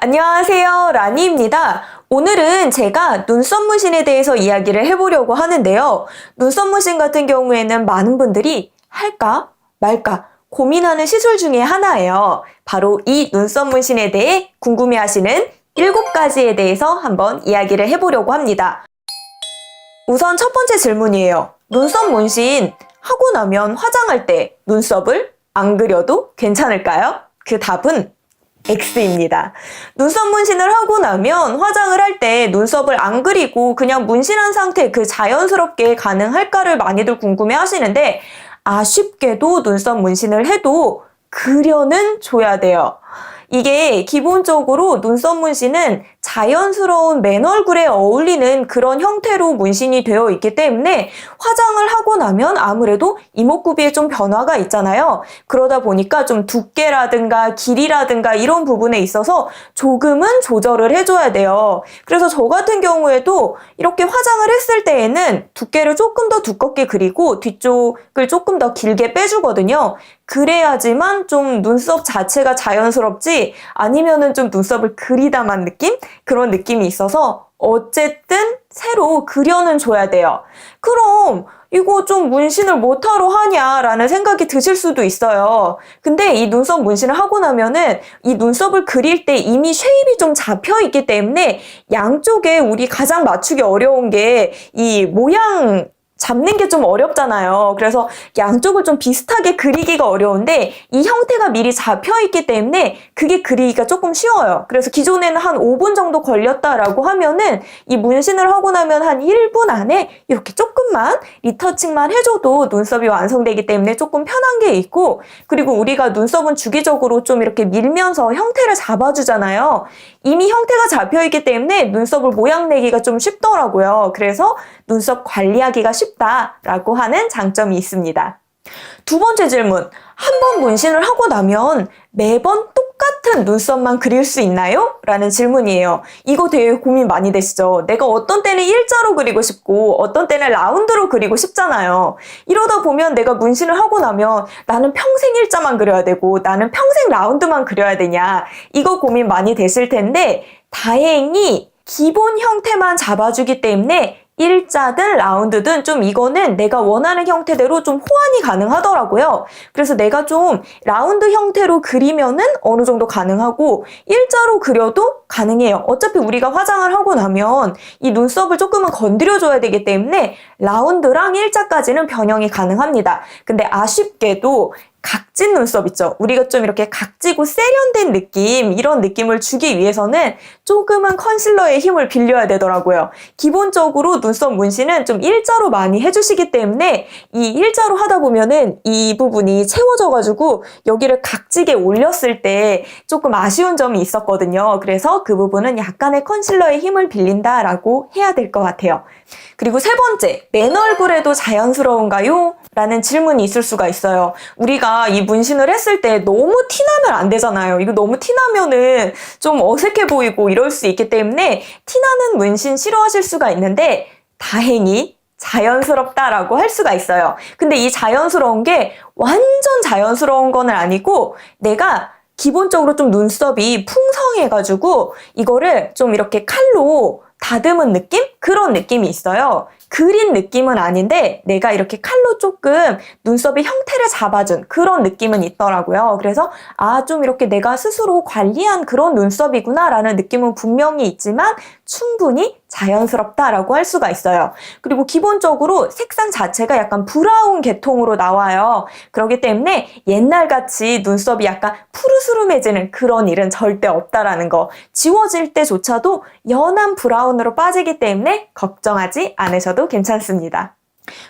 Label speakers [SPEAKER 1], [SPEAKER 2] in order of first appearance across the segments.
[SPEAKER 1] 안녕하세요, 라니입니다. 오늘은 제가 눈썹 문신에 대해서 이야기를 해보려고 하는데요. 눈썹 문신 같은 경우에는 많은 분들이 할까 말까 고민하는 시술 중에 하나예요. 바로 이 눈썹 문신에 대해 궁금해하시는 7가지에 대해서 한번 이야기를 해보려고 합니다. 우선 첫 번째 질문이에요. 눈썹 문신 하고 나면 화장할 때 눈썹을 안 그려도 괜찮을까요? 그 답은 X입니다. 눈썹 문신을 하고 나면 화장을 할 때 눈썹을 안 그리고 그냥 문신한 상태 그 자연스럽게 가능할까를 많이들 궁금해 하시는데 아쉽게도 눈썹 문신을 해도 그려는 줘야 돼요. 이게 기본적으로 눈썹 문신은 자연스러운 맨 얼굴에 어울리는 그런 형태로 문신이 되어 있기 때문에 화장을 하고 나면 아무래도 이목구비에 좀 변화가 있잖아요. 그러다 보니까 좀 두께라든가 길이라든가 이런 부분에 있어서 조금은 조절을 해줘야 돼요. 그래서 저 같은 경우에도 이렇게 화장을 했을 때에는 두께를 조금 더 두껍게 그리고 뒤쪽을 조금 더 길게 빼주거든요. 그래야지만 좀 눈썹 자체가 자연스럽지 아니면은 좀 눈썹을 그리다만 느낌? 그런 느낌이 있어서 어쨌든 새로 그려는 줘야 돼요. 그럼 이거 좀 문신을 뭐하러 하냐라는 생각이 드실 수도 있어요. 근데 이 눈썹 문신을 하고 나면은 이 눈썹을 그릴 때 이미 쉐입이 좀 잡혀 있기 때문에 양쪽에 우리 가장 맞추기 어려운 게 이 모양 잡는 게 좀 어렵잖아요. 그래서 양쪽을 좀 비슷하게 그리기가 어려운데 이 형태가 미리 잡혀 있기 때문에 그게 그리기가 조금 쉬워요. 그래서 기존에는 한 5분 정도 걸렸다라고 하면은 이 문신을 하고 나면 한 1분 안에 이렇게 조금만 리터칭만 해줘도 눈썹이 완성되기 때문에 조금 편한 게 있고, 그리고 우리가 눈썹은 주기적으로 좀 이렇게 밀면서 형태를 잡아주잖아요. 이미 형태가 잡혀 있기 때문에 눈썹을 모양 내기가 좀 쉽더라고요. 그래서 눈썹 관리하기가 쉽다라고 하는 장점이 있습니다. 두 번째 질문, 한 번 문신을 하고 나면 매번 똑같은 눈썹만 그릴 수 있나요? 라는 질문이에요. 이거 되게 고민 많이 되시죠? 내가 어떤 때는 일자로 그리고 싶고 어떤 때는 라운드로 그리고 싶잖아요. 이러다 보면 내가 문신을 하고 나면 나는 평생 일자만 그려야 되고 나는 평생 라운드만 그려야 되냐, 이거 고민 많이 되실 텐데 다행히 기본 형태만 잡아주기 때문에 일자든 라운드든 좀 이거는 내가 원하는 형태대로 좀 호환이 가능하더라고요. 그래서 내가 좀 라운드 형태로 그리면은 어느 정도 가능하고 일자로 그려도 가능해요. 어차피 우리가 화장을 하고 나면 이 눈썹을 조금은 건드려줘야 되기 때문에 라운드랑 일자까지는 변형이 가능합니다. 근데 아쉽게도 각진 눈썹 있죠? 우리가 좀 이렇게 각지고 세련된 느낌, 이런 느낌을 주기 위해서는 조금은 컨실러의 힘을 빌려야 되더라고요. 기본적으로 눈썹 문신은 좀 일자로 많이 해주시기 때문에 이 일자로 하다 보면은 이 부분이 채워져가지고 여기를 각지게 올렸을 때 조금 아쉬운 점이 있었거든요. 그래서 그 부분은 약간의 컨실러의 힘을 빌린다라고 해야 될 것 같아요. 그리고 세 번째, 맨 얼굴에도 자연스러운가요? 라는 질문이 있을 수가 있어요. 우리가 이 문신을 했을 때 너무 티나면 안 되잖아요. 이거 너무 티나면은 좀 어색해 보이고 이럴 수 있기 때문에 티나는 문신 싫어하실 수가 있는데 다행히 자연스럽다라고 할 수가 있어요. 근데 이 자연스러운 게 완전 자연스러운 건 아니고 내가 기본적으로 좀 눈썹이 풍성해가지고 이거를 좀 이렇게 칼로 다듬은 느낌? 그런 느낌이 있어요. 그린 느낌은 아닌데 내가 이렇게 칼로 조금 눈썹의 형태를 잡아준 그런 느낌은 있더라고요. 그래서 좀 이렇게 내가 스스로 관리한 그런 눈썹이구나 라는 느낌은 분명히 있지만 충분히 자연스럽다라고 할 수가 있어요. 그리고 기본적으로 색상 자체가 약간 브라운 계통으로 나와요. 그렇기 때문에 옛날같이 눈썹이 약간 푸르스름해지는 그런 일은 절대 없다라는 거. 지워질 때조차도 연한 브라운으로 빠지기 때문에 걱정하지 않으셔도 괜찮습니다.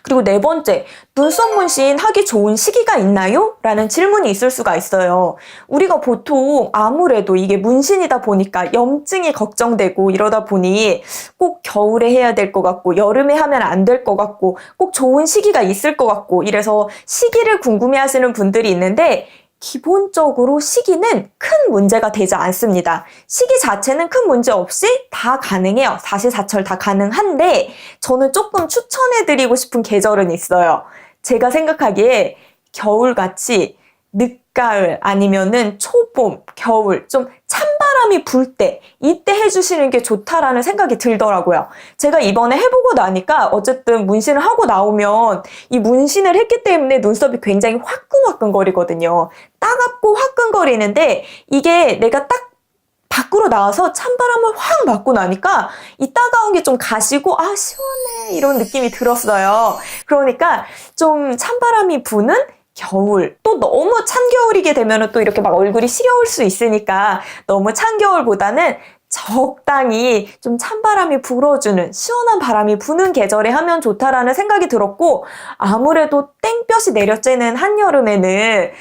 [SPEAKER 1] 그리고 네 번째, 눈썹 문신 하기 좋은 시기가 있나요? 라는 질문이 있을 수가 있어요. 우리가 보통 아무래도 이게 문신이다 보니까 염증이 걱정되고 이러다 보니 꼭 겨울에 해야 될 것 같고 여름에 하면 안 될 것 같고 꼭 좋은 시기가 있을 것 같고 이래서 시기를 궁금해 하시는 분들이 있는데 기본적으로 시기는 큰 문제가 되지 않습니다. 시기 자체는 큰 문제 없이 다 가능해요. 사시사철 다 가능한데 저는 조금 추천해드리고 싶은 계절은 있어요. 제가 생각하기에 겨울같이 늦가을 아니면은 초봄, 겨울 좀 찬바람 찬바람이 불 때, 이때 해주시는 게 좋다라는 생각이 들더라고요. 제가 이번에 해보고 나니까 어쨌든 문신을 하고 나오면 이 문신을 했기 때문에 눈썹이 굉장히 화끈화끈거리거든요. 따갑고 화끈거리는데 이게 내가 딱 밖으로 나와서 찬바람을 확 맞고 나니까 이 따가운 게 좀 가시고 아 시원해 이런 느낌이 들었어요. 그러니까 좀 찬바람이 부는 겨울, 또 너무 찬 겨울이게 되면 또 이렇게 막 얼굴이 시려울 수 있으니까 너무 찬 겨울보다는 적당히 좀 찬바람이 불어주는 시원한 바람이 부는 계절에 하면 좋다라는 생각이 들었고, 아무래도 땡볕이 내려쬐는 한여름에는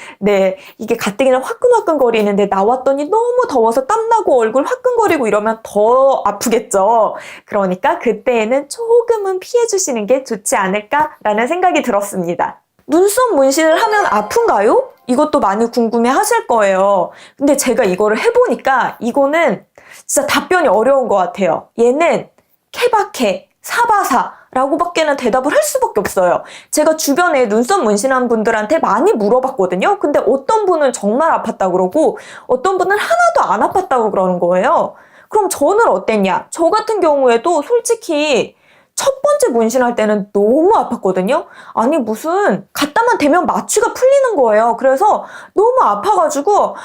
[SPEAKER 1] 이게 가뜩이나 화끈화끈거리는데 나왔더니 너무 더워서 땀나고 얼굴 화끈거리고 이러면 더 아프겠죠. 그러니까 그때에는 조금은 피해주시는 게 좋지 않을까라는 생각이 들었습니다. 눈썹 문신을 하면 아픈가요? 이것도 많이 궁금해 하실 거예요. 근데 제가 이거를 해보니까 이거는 진짜 답변이 어려운 것 같아요. 얘는 케바케, 사바사 라고밖에는 대답을 할 수밖에 없어요. 제가 주변에 눈썹 문신한 분들한테 많이 물어봤거든요. 근데 어떤 분은 정말 아팠다고 그러고 어떤 분은 하나도 안 아팠다고 그러는 거예요. 그럼 저는 어땠냐? 저 같은 경우에도 솔직히 첫 번째 문신할 때는 너무 아팠거든요. 아니 무슨 갖다만 대면 마취가 풀리는 거예요. 그래서 너무 아파가지고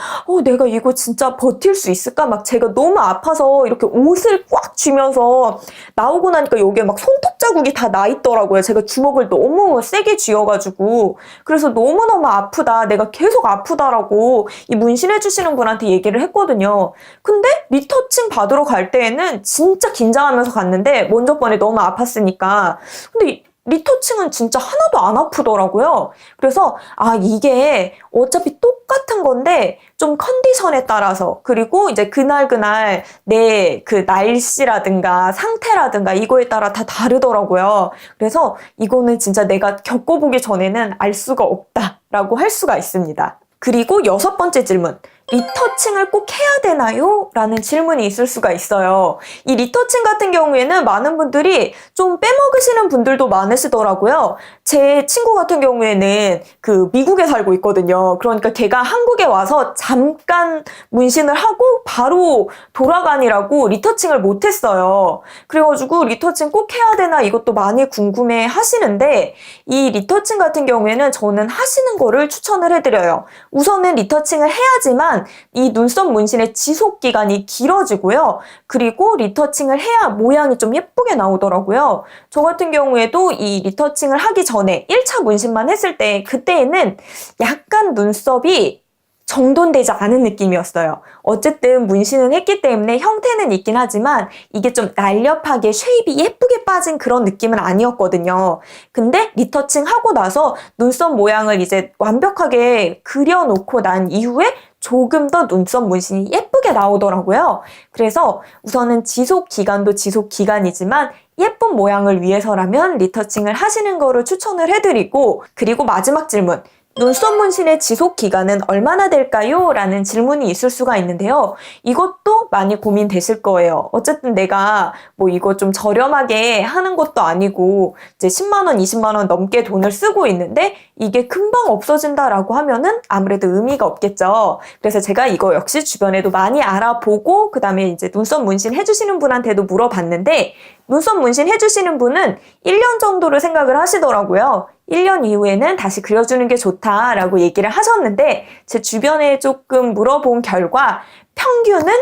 [SPEAKER 1] 내가 이거 진짜 버틸 수 있을까? 막 제가 너무 아파서 이렇게 옷을 꽉 쥐면서 나오고 나니까 여기에 막 손톱 자국이 다 나 있더라고요. 제가 주먹을 너무 세게 쥐어가지고 그래서 너무너무 아프다. 내가 계속 아프다라고 이 문신해주시는 분한테 얘기를 했거든요. 근데 리터칭 받으러 갈 때에는 진짜 긴장하면서 갔는데 먼저 번에 너무 아팠으니까. 근데 리터칭은 진짜 하나도 안 아프더라고요. 그래서 이게 어차피 똑같은 건데 좀 컨디션에 따라서 그리고 이제 그날 내 그 날씨라든가 상태라든가 이거에 따라 다 다르더라고요. 그래서 이거는 진짜 내가 겪어보기 전에는 알 수가 없다라고 할 수가 있습니다. 그리고 6번째 질문. 리터칭을 꼭 해야 되나요? 라는 질문이 있을 수가 있어요. 이 리터칭 같은 경우에는 많은 분들이 좀 빼먹으시는 분들도 많으시더라고요. 제 친구 같은 경우에는 그 미국에 살고 있거든요. 그러니까 걔가 한국에 와서 잠깐 문신을 하고 바로 돌아가니라고 리터칭을 못했어요. 그래가지고 리터칭 꼭 해야 되나 이것도 많이 궁금해 하시는데 이 리터칭 같은 경우에는 저는 하시는 거를 추천을 해드려요. 우선은 리터칭을 해야지만 이 눈썹 문신의 지속 기간이 길어지고요. 그리고 리터칭을 해야 모양이 좀 예쁘게 나오더라고요. 저 같은 경우에도 이 리터칭을 하기 전에 1차 문신만 했을 때 그때에는 약간 눈썹이 정돈되지 않은 느낌이었어요. 어쨌든 문신은 했기 때문에 형태는 있긴 하지만 이게 좀 날렵하게 쉐입이 예쁘게 빠진 그런 느낌은 아니었거든요. 근데 리터칭 하고 나서 눈썹 모양을 이제 완벽하게 그려놓고 난 이후에 조금 더 눈썹 문신이 예쁘게 나오더라고요. 그래서 우선은 지속 기간도 지속 기간이지만 예쁜 모양을 위해서라면 리터칭을 하시는 거를 추천을 해드리고, 그리고 마지막 질문. 눈썹 문신의 지속 기간은 얼마나 될까요? 라는 질문이 있을 수가 있는데요. 이것도 많이 고민되실 거예요. 어쨌든 내가 뭐 이거 좀 저렴하게 하는 것도 아니고 이제 10만 원, 20만 원 넘게 돈을 쓰고 있는데 이게 금방 없어진다라고 하면은 아무래도 의미가 없겠죠. 그래서 제가 이거 역시 주변에도 많이 알아보고 그다음에 이제 눈썹 문신 해주시는 분한테도 물어봤는데 눈썹 문신 해주시는 분은 1년 정도를 생각을 하시더라고요. 1년 이후에는 다시 그려주는 게 좋다라고 얘기를 하셨는데 제 주변에 조금 물어본 결과 평균은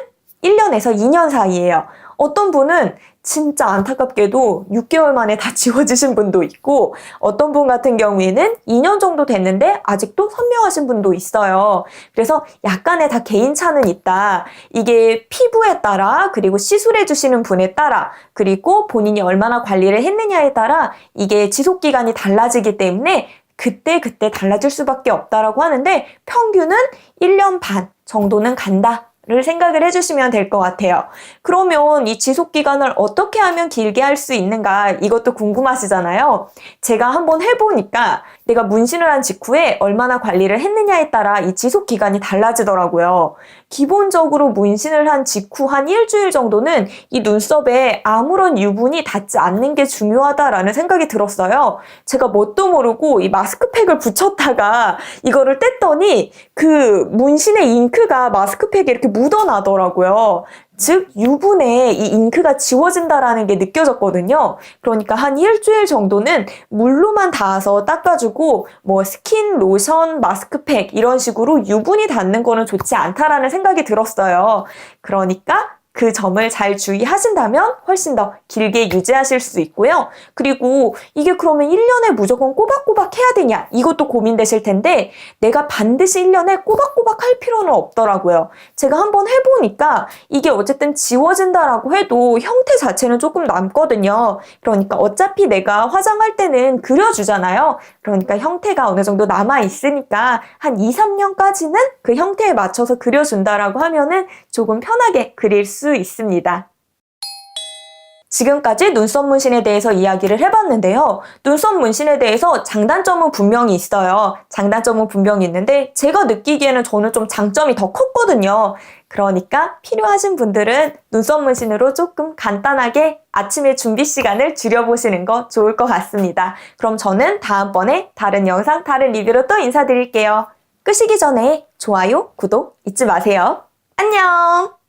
[SPEAKER 1] 1년에서 2년 사이예요. 어떤 분은 진짜 안타깝게도 6개월 만에 다 지워지신 분도 있고 어떤 분 같은 경우에는 2년 정도 됐는데 아직도 선명하신 분도 있어요. 그래서 약간의 다 개인차는 있다. 이게 피부에 따라 그리고 시술해 주시는 분에 따라 그리고 본인이 얼마나 관리를 했느냐에 따라 이게 지속기간이 달라지기 때문에 그때 달라질 수밖에 없다라고 하는데 평균은 1년 반 정도는 간다. 를 생각을 해주시면 될 것 같아요. 그러면 이 지속기간을 어떻게 하면 길게 할 수 있는가 이것도 궁금하시잖아요. 제가 한번 해보니까 내가 문신을 한 직후에 얼마나 관리를 했느냐에 따라 이 지속 기간이 달라지더라고요. 기본적으로 문신을 한 직후 한 일주일 정도는 이 눈썹에 아무런 유분이 닿지 않는 게 중요하다라는 생각이 들었어요. 제가 뭣도 모르고 이 마스크팩을 붙였다가 이거를 뗐더니 그 문신의 잉크가 마스크팩에 이렇게 묻어나더라고요. 즉 유분에 이 잉크가 지워진다라는 게 느껴졌거든요. 그러니까 한 일주일 정도는 물로만 닿아서 닦아주고 뭐 스킨, 로션, 마스크팩 이런 식으로 유분이 닿는 거는 좋지 않다라는 생각이 들었어요. 그러니까 그 점을 잘 주의하신다면 훨씬 더 길게 유지하실 수 있고요. 그리고 이게 그러면 1년에 무조건 꼬박꼬박 해야 되냐? 이것도 고민되실 텐데 내가 반드시 1년에 꼬박꼬박 할 필요는 없더라고요. 제가 한번 해보니까 이게 어쨌든 지워진다라고 해도 형태 자체는 조금 남거든요. 그러니까 어차피 내가 화장할 때는 그려주잖아요. 그러니까 형태가 어느 정도 남아있으니까 한 2, 3년까지는 그 형태에 맞춰서 그려준다라고 하면은 조금 편하게 그릴 수 있습니다. 지금까지 눈썹 문신에 대해서 이야기를 해봤는데요. 눈썹 문신에 대해서 장단점은 분명히 있어요. 장단점은 분명히 있는데 제가 느끼기에는 저는 좀 장점이 더 컸거든요. 그러니까 필요하신 분들은 눈썹 문신으로 조금 간단하게 아침에 준비 시간을 줄여보시는 거 좋을 것 같습니다. 그럼 저는 다음번에 다른 영상, 다른 리뷰로 또 인사드릴게요. 끄시기 전에 좋아요, 구독 잊지 마세요. 안녕!